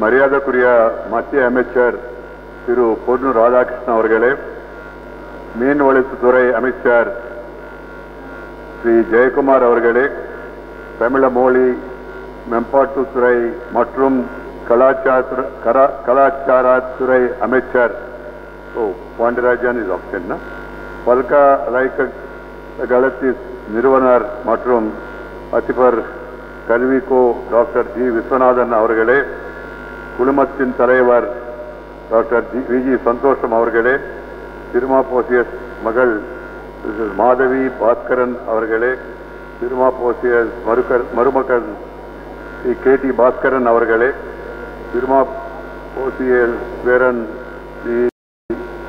மரியாதைக்குரிய மத்திய அமைச்சர் திரு பொன்னு ராதாகிருஷ்ணன் அவர்களே, மீன்வளத்துறை அமைச்சர் ஸ்ரீ ஜெயக்குமார் அவர்களே, தமிழ மொழி மேம்பாட்டுத்துறை மற்றும் கலாச்சாரத்துறை அமைச்சர் பாண்டியராஜன் இஸ் ஆப்ஷன் பல்கலைக்கழகத்தின் நிறுவனர் மற்றும் அதிபர் கல்விக்கோ டாக்டர் ஜி விஸ்வநாதன் அவர்களே, குழுமத்தின் தலைவர் டாக்டர் விஜி சந்தோஷம் அவர்களே, திருமாப்போசியஸ் மகள் மாதவி பாஸ்கரன் அவர்களே, திருமாப்போசியஸ் மருமகன் கேடி பாஸ்கரன் அவர்களே, திருமாப்போசியல் பேரன்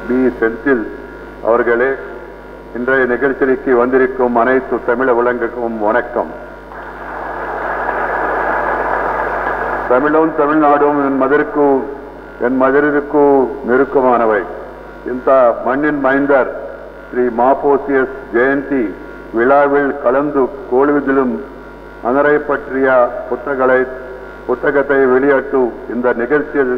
பி செந்தில் அவர்களே, இன்றைய நிகழ்ச்சிக்கு வந்திருக்கும் அனைத்து தமிழ உலகுக்கும் வணக்கம். தமிழும் தமிழ்நாடும் என் மதருக்கு நெருக்கமானவை. இந்த மண்ணின் மைந்தர் ஸ்ரீ மாப்போசியஸ் ஜெயந்தி விழாவில் கலந்து கோழுவதிலும் அனரை பற்றிய புத்தகத்தை வெளியிட்டு இந்த நிகழ்ச்சியில்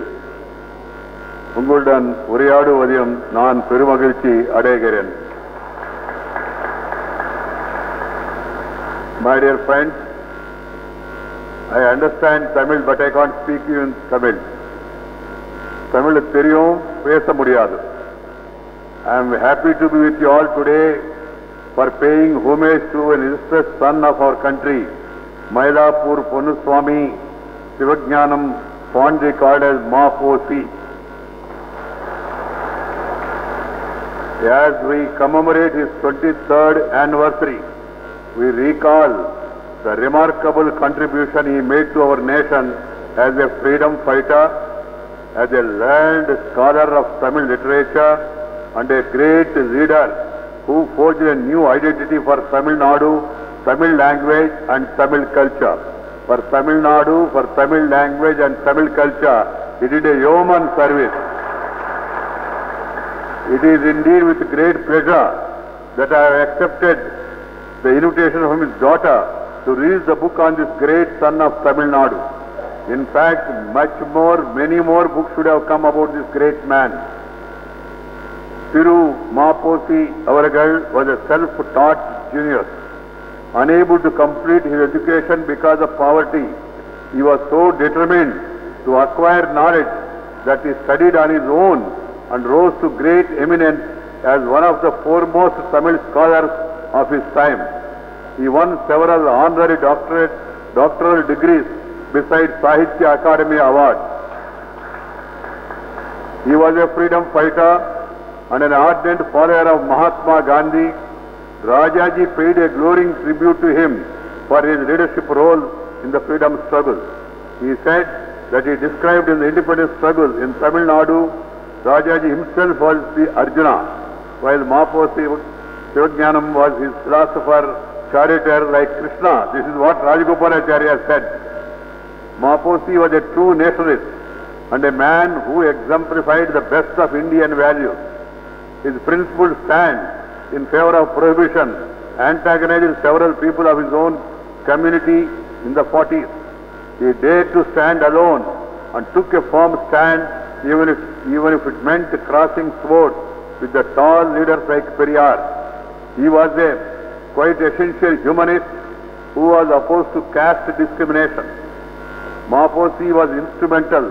உங்களுடன் உரையாடுவதையும் நான் பெருமகிழ்ச்சி அடைகிறேன். My dear friends, I understand Tamil, but I can't speak you in Tamil. Tamil தெரியும், பேச முடியாது. I am happy to be with you all today for paying homage to an illustrious son of our country, Mylapore Ponnuswamy Sivajnanam, fondly called as Ma.Po.Si. As we commemorate his 23rd anniversary, we recall the remarkable contribution he made to our nation as a freedom fighter, as a learned scholar of Tamil literature, and a great leader who forged a new identity for Tamil Nadu, Tamil language and Tamil culture. For Tamil Nadu, for Tamil language and Tamil culture, he did a yeoman service. It is indeed with great pleasure that I have accepted the invitation from his daughter to read the book on this great son of Tamil Nadu. In fact, many more books should have come about this great man. Thiru Ma.Po.Si Avagal was a self-taught genius. Unable to complete his education because of poverty, he was so determined to acquire knowledge that he studied on his own and rose to great eminence as one of the foremost Tamil scholars of his time. He won several honorary doctoral degrees besides Sahitya Academy Award. He was a freedom fighter and an ardent follower of Mahatma Gandhi. Rajaji paid a glowing tribute to him for his leadership role in the freedom struggle. He said that he described in the independence struggle in Tamil Nadu, Rajaji himself was the Arjuna, while Ma.Po.Si Sivajnanam was his philosopher, charioteer like Krishna. This is what Rajagopalacharya said. Ma.Po.Si was a true nationalist and a man who exemplified the best of Indian values. His principled stand in favor of prohibition antagonized several people of his own community in the 40s. He dared to stand alone and took a firm stand even if it meant crossing swords with the tall leaders like Periyar. He was a quite essential humanist who was opposed to caste discrimination. Ma.Po.Si was instrumental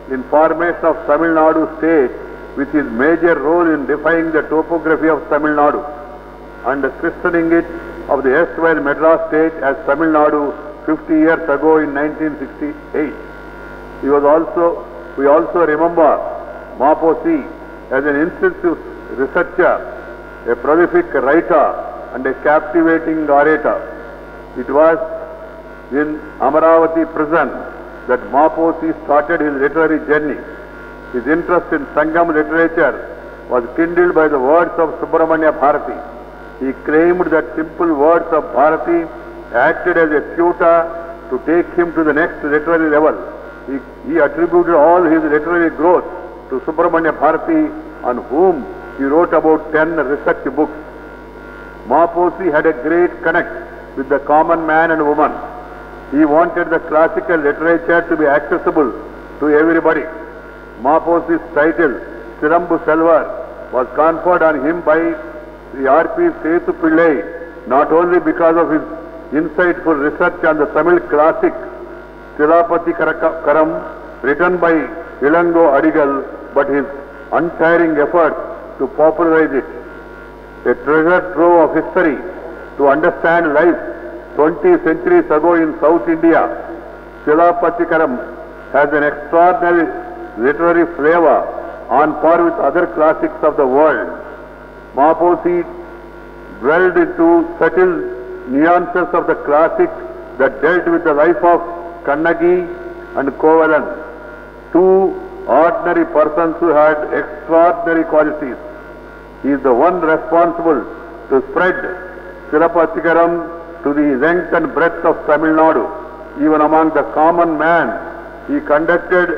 in formation of Tamil Nadu state, with his major role in defining the topography of Tamil Nadu and christening it of the erstwhile Madras state as Tamil Nadu 50 years ago in 1968. We also remember Ma.Po.Si as an intensive researcher, a prolific writer and a captivating orator. It was in Amaravati prison that Ma.Po.Si started his literary journey. His interest in Sangam literature was kindled by the words of Subramanya Bharati. He claimed that simple words of Bharati acted as a tutor to take him to the next literary level. He attributed all his literary growth to Subramanya Bharati, on whom he wrote about 10 research books. Ma.Po.Si had a great connect with the common man and woman. He wanted the classical literature to be accessible to everybody. Maposi's title, Sirambu Selvar, was conferred on him by the R.P. Sethu Pillai, not only because of his insightful research on the Tamil classic Silapati Karam, written by Ilango Adigal, but his untiring effort to popularize it. A treasure trove of history to understand life 20 centuries ago in South India. Silapati Karam has an extraordinary literary flavor on par with other classics of the world. Maposi dwelled into subtle nuances of the classic that dealt with the life of Kannagi and Kovalan, two ordinary persons who had extraordinary qualities. He is the one responsible to spread Silapati Karam to the length and breadth of Tamil Nadu. Even among the common man, he conducted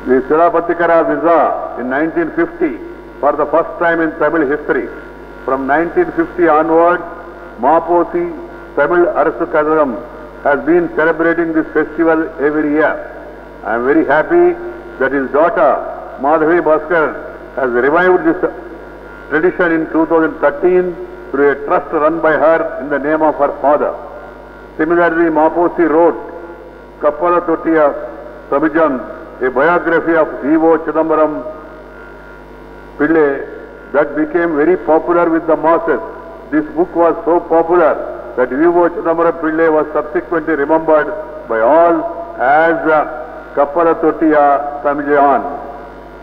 the Silapatikara visa in 1950 for the first time in Tamil history. From 1950 onwards, Maposi Tamil Arasu Kazhagam has been celebrating this festival every year. I am very happy that his daughter Madhavi Bhaskar has revived this tradition in 2013 through a trust run by her in the name of her father. Similarly, Maposi wrote Kappala Tottiya Sabijam, a biography of V.O. Chidambaram Pillai that became very popular with the masses. This book was so popular that V.O. Chidambaram Pillai was subsequently remembered by all as Kappala Tottiya Samijayan.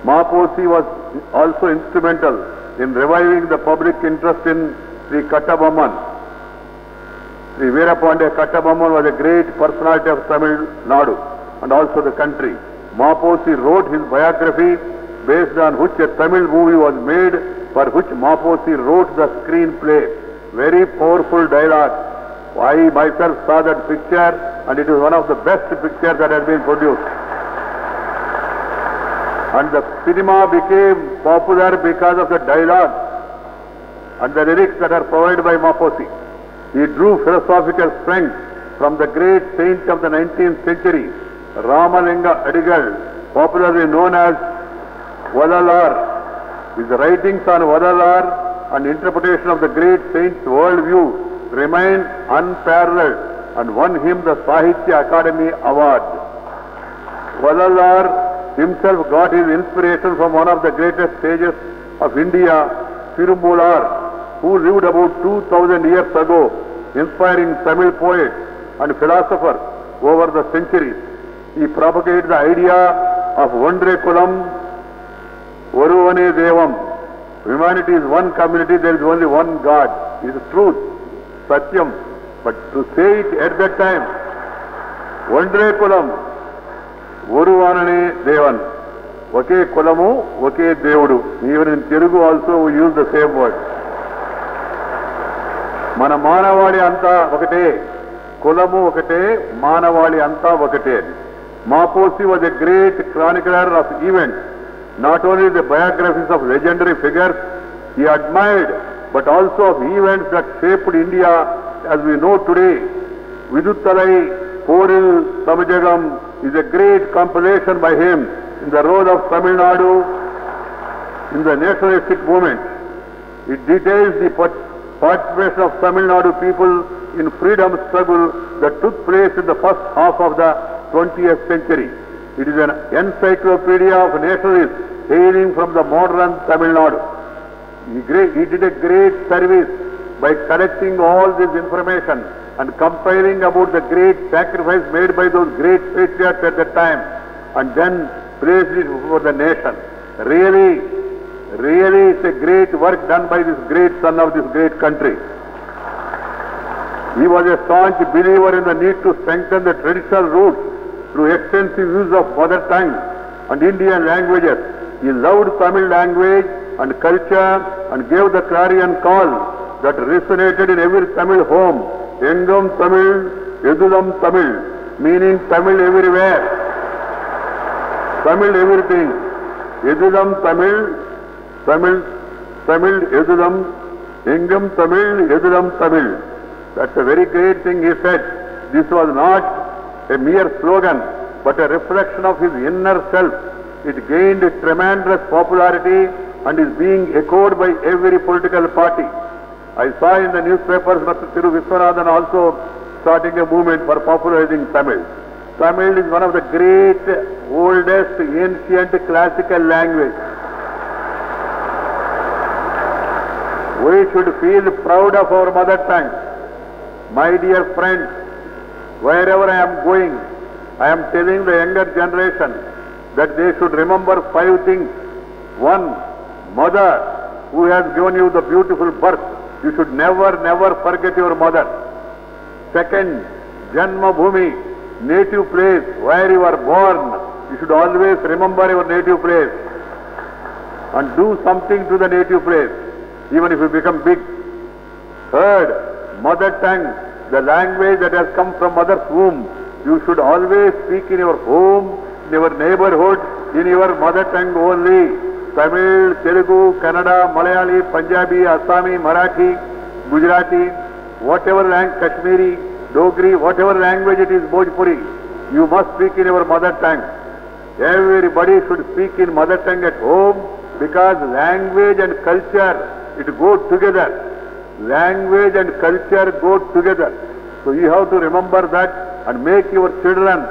Maposi was also instrumental in reviving the public interest in Sri Kattabomman. Sri Veerapandya Kattabomman was a great personality of Tamil Nadu and also the country. Maposi wrote his biography based on which a Tamil movie was made, for which Maposi wrote the screenplay. Very powerful dialogue. I myself saw that picture and it is one of the best pictures that has been produced. And the cinema became popular because of the dialogue and the lyrics that are provided by Maposi. He drew philosophical strength from the great saint of the 19th century, Ramalinga Adigal, popularly known as Vadalar. His writings on Vadalar and interpretation of the great saint's worldview remain unparalleled and won him the Sahitya Academy Award. Vadalar himself got his inspiration from one of the greatest sages of India, Tirumular, who lived about 2000 years ago, inspiring Tamil poets and philosophers over the centuries. He propagated the idea of Vandre Kulam, Varuvane Devam. Humanity is one community, there is only one God. It is truth, Satyam. But to say it at that time, Vandre Kulam, Varuvane Devan. Vake Kulamu, Vake Devudu. Even in Telugu also we use the same word. Mana Manavali Anta Vakate, Kulamu Vakate, Manavali Anta Vakate. Maposi was a great chronicler of events, not only the biographies of legendary figures he admired, but also of events that shaped India as we know today. Viduttalai Poril Samajagam is a great compilation by him in the role of Tamil Nadu in the nationalistic movement. It details the participation of Tamil Nadu people in freedom struggle that took place in the first half of the 20th century. It is an encyclopedia of nationalists hailing from the modern Tamil Nadu. He did a great service by collecting all this information and compiling about the great sacrifice made by those great patriots at that time and then placed it before the nation. Really, it's a great work done by this great son of this great country. He was a staunch believer in the need to strengthen the traditional roots through extensive use of mother tongue and Indian languages. He loved Tamil language and culture and gave the clarion call that resonated in every Tamil home. Engam Tamil, Edulam Tamil, meaning Tamil everywhere. Tamil everything. Edulam Tamil, Tamil Edulam, Engam Tamil, Edulam Tamil. That's a very great thing he said. This was not a mere slogan, but a reflection of his inner self. It gained tremendous popularity and is being echoed by every political party. I saw in the newspapers Mr. Thiru Viswanathan also starting a movement for popularizing Tamil. Tamil is one of the great, oldest, ancient classical language. We should feel proud of our mother tongue. My dear friends, wherever I am going, I am telling the younger generation that they should remember 5 things. 1, mother who has given you the beautiful birth. You should never, never forget your mother. 2nd, Janma Bhumi, native place where you are born. You should always remember your native place and do something to the native place, even if you become big. 3rd, mother tongue, the language that has come from mother's womb. You should always speak in your home, in your neighborhood, in your mother tongue only. Tamil, Telugu, Kannada, Malayali, Punjabi, Assami, Marathi, Gujarati, whatever language, Kashmiri, Dogri, whatever language it is, Bhojpuri, you must speak in your mother tongue. Everybody should speak in mother tongue at home, because language and culture, it goes together. Language and culture go together. So you have to remember that and make your children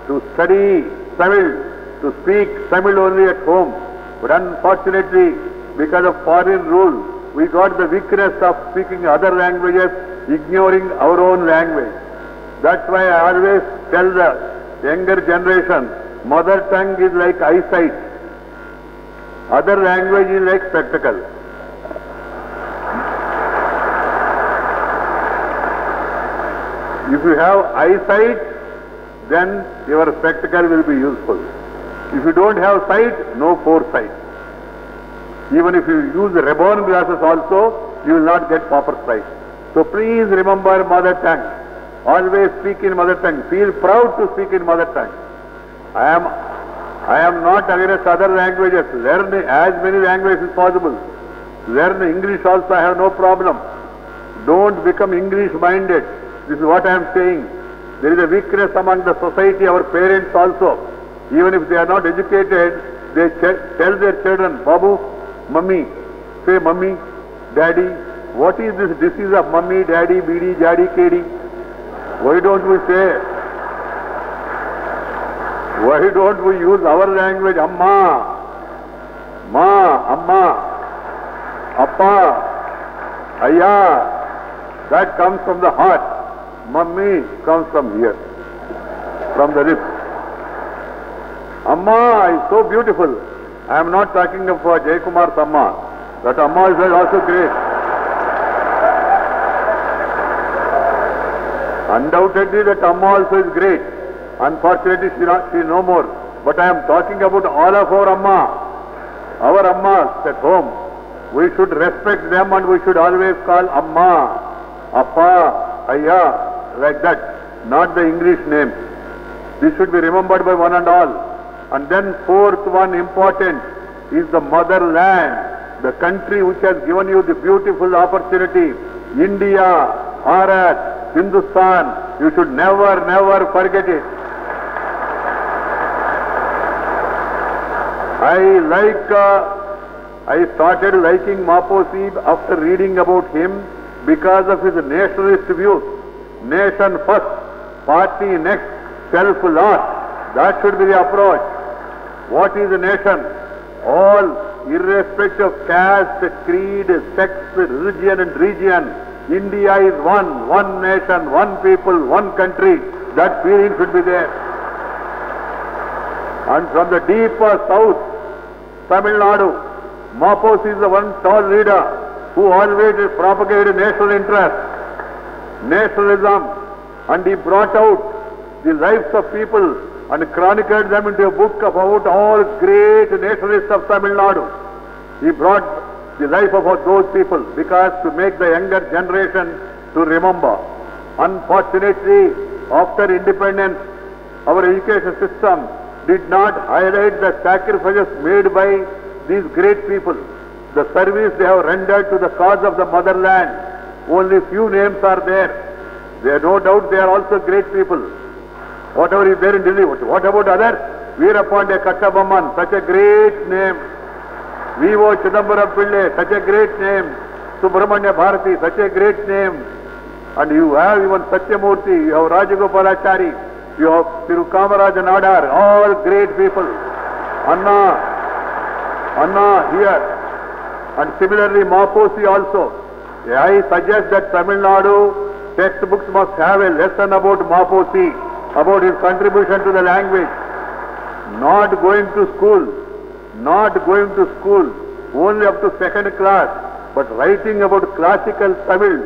to study Tamil, to speak Tamil only at home. But unfortunately, because of foreign rule, we got the weakness of speaking other languages, ignoring our own language. That's why I always tell the younger generation, mother tongue is like eyesight. Other language is like spectacle. If you have eyesight, then your spectacle will be useful. If you don't have sight, no foresight. Even if you use reborn glasses also, you will not get proper sight. So please remember mother tongue. Always speak in mother tongue. Feel proud to speak in mother tongue. I am not against other languages. Learn as many languages as possible. Learn English also, I have no problem. Don't become English-minded. This is what I am saying. There is a weakness among the society, our parents also. Even if they are not educated, they tell their children, Babu, Mummy, say Mummy, Daddy. What is this disease of Mummy, Daddy, Bidi, Jadi, Kedi? Why don't we say? Why don't we use our language? Amma, Ma, Amma, Appa, Ayya. That comes from the heart. Mummy comes from here, from the lips. Amma is so beautiful. I am not talking of Jaykumar's Amma. That Amma is also great. Undoubtedly that Amma also is great. Unfortunately she is no more. But I am talking about all of our Amma. Our Ammas at home. We should respect them and we should always call Amma, Appa, Ayya, like that. Not the English name. This should be remembered by one and all. And then 4th one important is the motherland, the country which has given you the beautiful opportunity. India, Bharat, Hindustan, you should never, never forget it. I started liking Maposi after reading about him because of his nationalist views. Nation first, party next, self last. That should be the approach. What is a nation? All, irrespective of caste, creed, sex, religion and region, India is one nation, one people, one country. That feeling should be there. And from the deeper south, Tamil Nadu, Maposi is the one tall leader who always propagated national interest, nationalism, and he brought out the lives of people and chronicled them into a book about all great nationalists of Tamil Nadu. He brought the life of those people because to make the younger generation to remember. Unfortunately, after independence, our education system did not highlight the sacrifices made by these great people, the service they have rendered to the cause of the motherland. Only few names are there. There no doubt they are also great people. Whatever is there in Delhi. What about others? Veerapandya Kattabomman, such a great name. V.O. Chidambaram Pillai, such a great name. Subramanya Bharati, such a great name. And you have even Satyamurthy, you have Rajagopalachari, you have Thiru Kamarajan Nadar, all great people. Anna here. And similarly Maposi also. I suggest that Tamil Nadu textbooks must have a lesson about Maposi, about his contribution to the language. Not going to school, only up to second class, but writing about classical Tamil.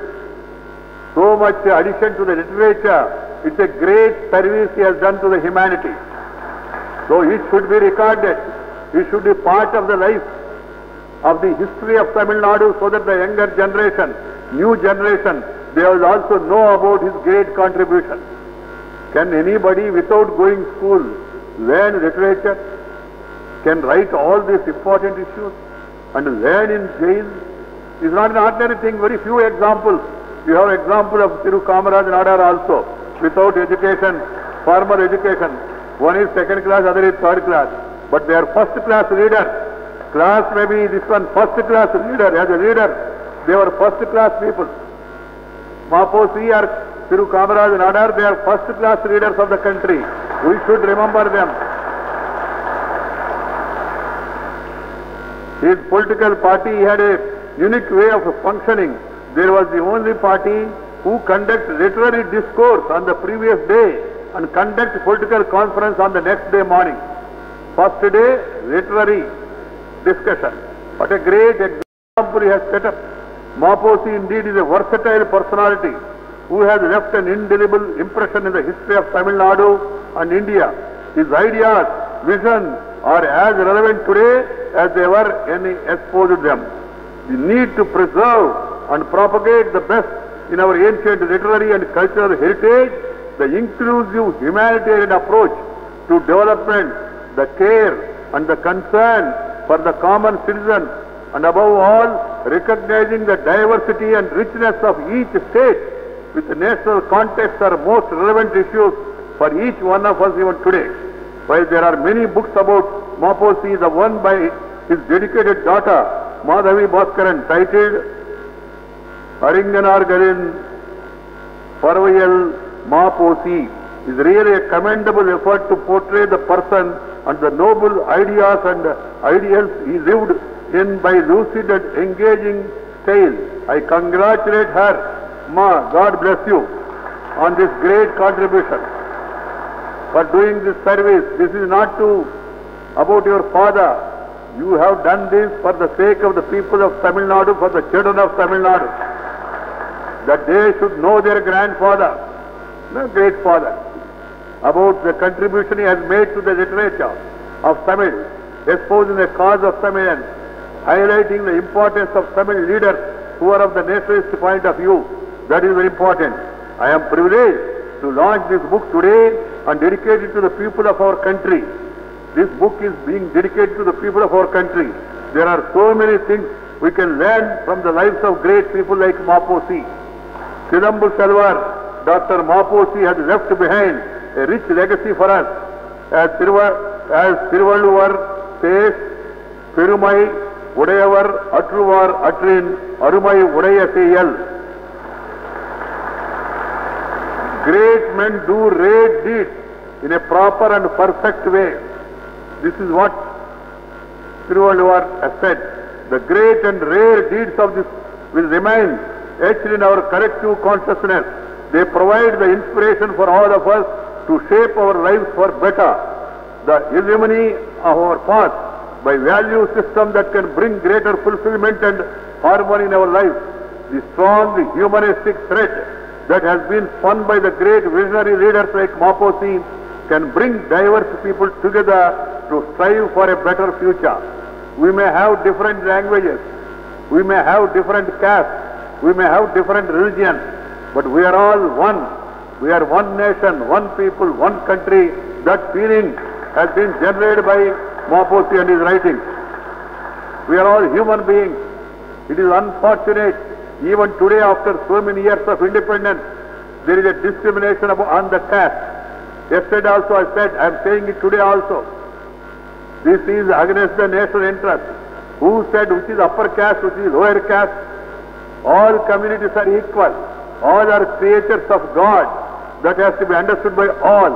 So much addition to the literature. It's a great service he has done to the humanity. So it should be recorded. It should be part of the life of the history of Tamil Nadu, so that the younger generation, new generation, they will also know about his great contribution. Can anybody without going school learn literature? Can write all these important issues and learn in jail? It's not an ordinary thing. Very few examples. You have example of Thiru Kamaraj Nadar also, without education, formal education. One is second class, other is third class. But they are first class leaders. Class may be this one first class leader. As a leader, they were first class people. Maposi or Thiru Kamaraj Nadar, they are first class leaders of the country. We should remember them. His political party had a unique way of functioning. There was the only party who conduct literary discourse on the previous day and conduct political conference on the next day morning. First day, literary discussion. What a great example he has set up. Maposi indeed is a versatile personality who has left an indelible impression in the history of Tamil Nadu and India. His ideas, vision are as relevant today as they were when he exposed them. We need to preserve and propagate the best in our ancient literary and cultural heritage, the inclusive humanitarian approach to development, the care and the concern for the common citizen, and above all, recognizing the diversity and richness of each state with the national context are most relevant issues for each one of us even today. While there are many books about Maposi, the one by his dedicated daughter, Madhavi Bhaskaran, titled Aringanargarin Parvayal Maposi, is really a commendable effort to portray the person and the noble ideas and ideals he lived in by lucid and engaging style. I congratulate her, Ma, God bless you, on this great contribution for doing this service. This is not about your father. You have done this for the sake of the people of Tamil Nadu, for the children of Tamil Nadu, that they should know their grandfather, their great father, about the contribution he has made to the literature of Tamil, exposing the cause of Tamilians, highlighting the importance of Tamil leaders who are of the nationalist point of view. That is very important. I am privileged to launch this book today and dedicate it to the people of our country. This book is being dedicated to the people of our country. There are so many things we can learn from the lives of great people like Maposi. Chidambu Shalvar, Dr. Maposi has left behind a rich legacy for us. As Thiruvalluvar says, Perumai Udayavar Atruvar Atrin Arumai Udaya Seyal. Great men do great deeds in a proper and perfect way. This is what Thiruvalluvar has said. The great and rare deeds of this will remain etched in our collective consciousness. They provide the inspiration for all of us to shape our lives for better. The illumination of our path by value system that can bring greater fulfillment and harmony in our lives. The strong humanistic thread that has been spun by the great visionary leaders like Maposi can bring diverse people together to strive for a better future. We may have different languages, we may have different castes, we may have different religions, but we are all one. We are one nation, one people, one country. That feeling has been generated by Maposi and his writings. We are all human beings. It is unfortunate, even today after so many years of independence, there is a discrimination on the caste. Yesterday also I said, I am saying it today also. This is against the national interest. Who said which is upper caste, which is lower caste? All communities are equal. All are creatures of God. That has to be understood by all.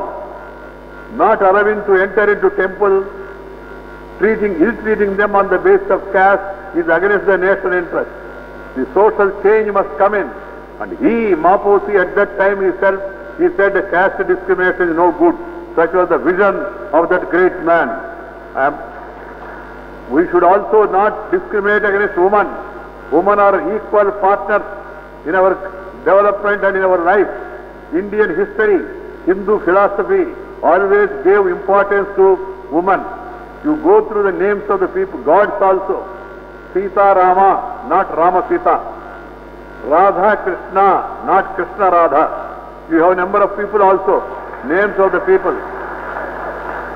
Not allowing to enter into temple, ill-treating them on the basis of caste is against the national interest. The social change must come in. And he, Maposi, at that time he said caste discrimination is no good. Such was the vision of that great man. We should also not discriminate against women. Women are equal partners in our development and in our life. Indian history, Hindu philosophy always gave importance to women. You go through the names of the people, gods also. Sita Rama, not Rama Sita. Radha Krishna, not Krishna Radha. You have a number of people also, names of the people.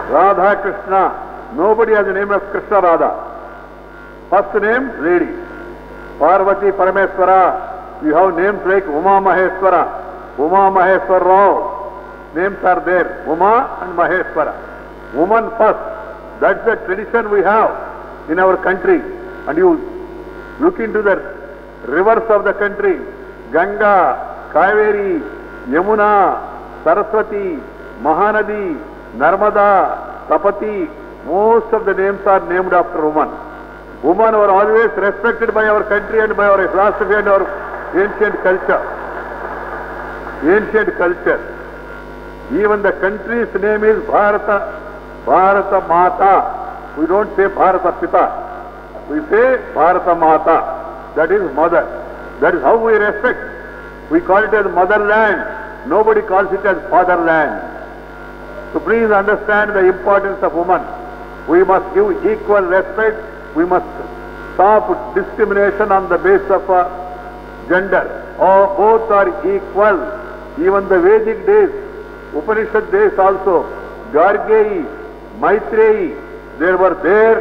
Radha Krishna. Nobody has the name of Krishna Radha. First name, lady. Parvati Parameswara. You have names like Uma Maheswara, Uma Maheswara Rao. Names are there, Uma and Maheswara. Woman first. That's the tradition we have in our country. And you look into the rivers of the country, Ganga, Kaveri, Yamuna, Saraswati, Mahanadi, Narmada, Tapati. Most of the names are named after women. Women were always respected by our country and by our philosophy and our ancient culture. Ancient culture. Even the country's name is Bharata. Bharata Mata. We don't say Bharata Pita. We say Bharata Mata. That is mother. That is how we respect. We call it as motherland. Nobody calls it as fatherland. So please understand the importance of women. We must give equal respect. We must stop discrimination on the basis of gender. Both are equal. Even the Vedic days, Upanishad days also, Gargeyi, Maitreyi, they were there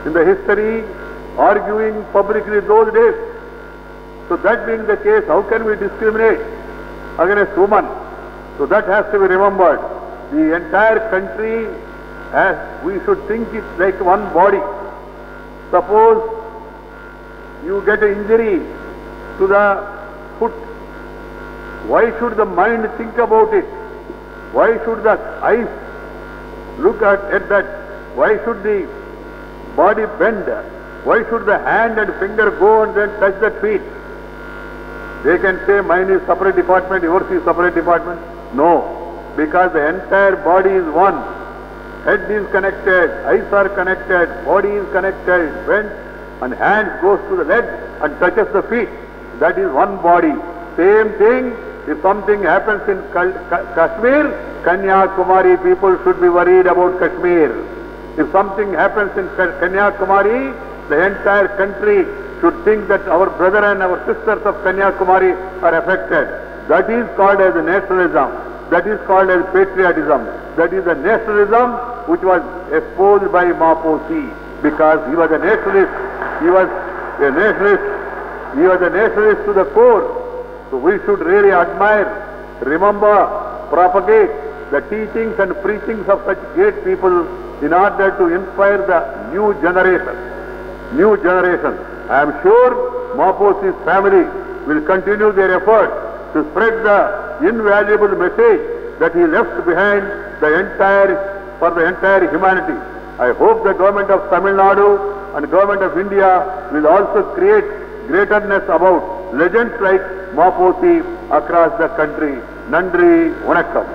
in the history arguing publicly those days. So that being the case, how can we discriminate against women? So that has to be remembered. The entire country, we should think it like one body. Suppose you get an injury to the foot. Why should the mind think about it? Why should the eyes look at that? Why should the body bend? Why should the hand and finger go and then touch the feet? They can say mine is separate department, yours is separate department. No, because the entire body is one. Head is connected, eyes are connected, body is connected, bent, and hand goes to the leg and touches the feet. That is one body. Same thing, if something happens in Kashmir, Kanyakumari people should be worried about Kashmir. If something happens in Kanyakumari, the entire country should think that our brother and our sisters of Kanyakumari are affected. That is called as nationalism. That is called as patriotism. That is the nationalism which was exposed by Maposi, because he was a nationalist. He was a nationalist. He was a nationalist to the core. So we should really admire, remember, propagate the teachings and preachings of such great people in order to inspire the new generation. New generation. I am sure Maposi's family will continue their effort to spread the invaluable message that he left behind for the entire humanity. I hope the government of Tamil Nadu and government of India will also create greatness about legends like Maposi across the country. Nandri, Vanakkam.